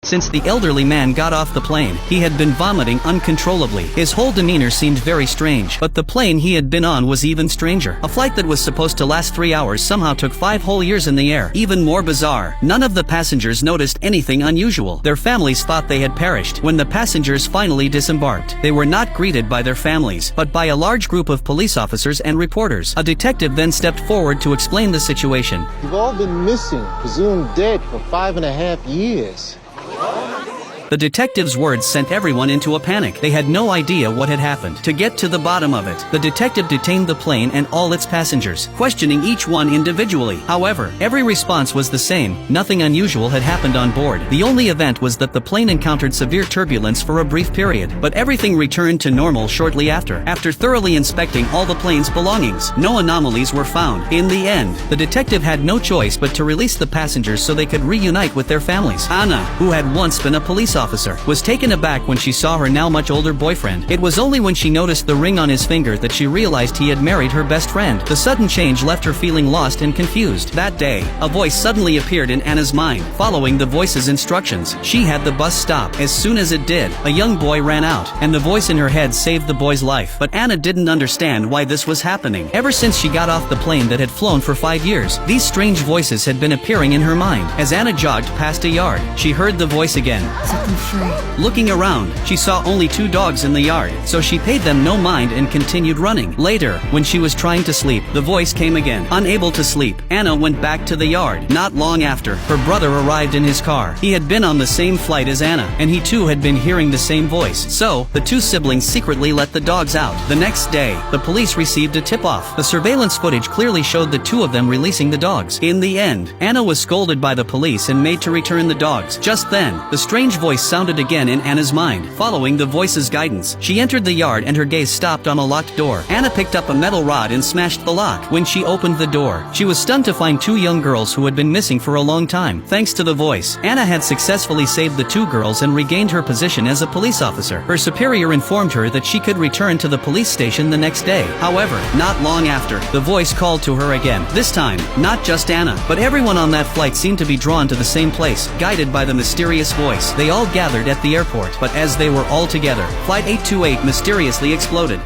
Since the elderly man got off the plane, he had been vomiting uncontrollably. His whole demeanor seemed very strange, but the plane he had been on was even stranger. A flight that was supposed to last 3 hours somehow took 5 whole years in the air. Even more bizarre, none of the passengers noticed anything unusual. Their families thought they had perished. When the passengers finally disembarked, they were not greeted by their families, but by a large group of police officers and reporters. A detective then stepped forward to explain the situation. You've all been missing, presumed dead for 5.5 years. The detective's words sent everyone into a panic. They had no idea what had happened. To get to the bottom of it, the detective detained the plane and all its passengers, questioning each one individually. However, every response was the same. Nothing unusual had happened on board. The only event was that the plane encountered severe turbulence for a brief period, but everything returned to normal shortly after. After thoroughly inspecting all the plane's belongings, no anomalies were found. In the end, the detective had no choice but to release the passengers so they could reunite with their families. Anna, who had once been a police officer, was taken aback when she saw her now much older boyfriend. It was only when she noticed the ring on his finger that she realized he had married her best friend. The sudden change left her feeling lost and confused. That day, a voice suddenly appeared in Anna's mind. Following the voice's instructions, she had the bus stop. As soon as it did, a young boy ran out, and the voice in her head saved the boy's life. But Anna didn't understand why this was happening. Ever since she got off the plane that had flown for 5 years, these strange voices had been appearing in her mind. As Anna jogged past a yard, she heard the voice again. Set them free. Looking around, she saw only 2 dogs in the yard, so she paid them no mind and continued running. Later, when she was trying to sleep, the voice came again. Unable to sleep, Anna went back to the yard. Not long after, her brother arrived in his car. He had been on the same flight as Anna, and he too had been hearing the same voice. So, the 2 siblings secretly let the dogs out. The next day, the police received a tip-off. The surveillance footage clearly showed the 2 of them releasing the dogs. In the end, Anna was scolded by the police and made to return the dogs. Just then, the strange voice sounded again in Anna's mind. Following the voice's guidance, she entered the yard and her gaze stopped on a locked door. Anna picked up a metal rod and smashed the lock. When she opened the door, she was stunned to find 2 young girls who had been missing for a long time. Thanks to the voice, Anna had successfully saved the 2 girls and regained her position as a police officer. Her superior informed her that she could return to the police station the next day. However, not long after, the voice called to her again. This time, not just Anna, but everyone on that flight seemed to be drawn to the same place, guided by the mysterious voice. They all gathered at the airport, but as they were all together, Flight 828 mysteriously exploded.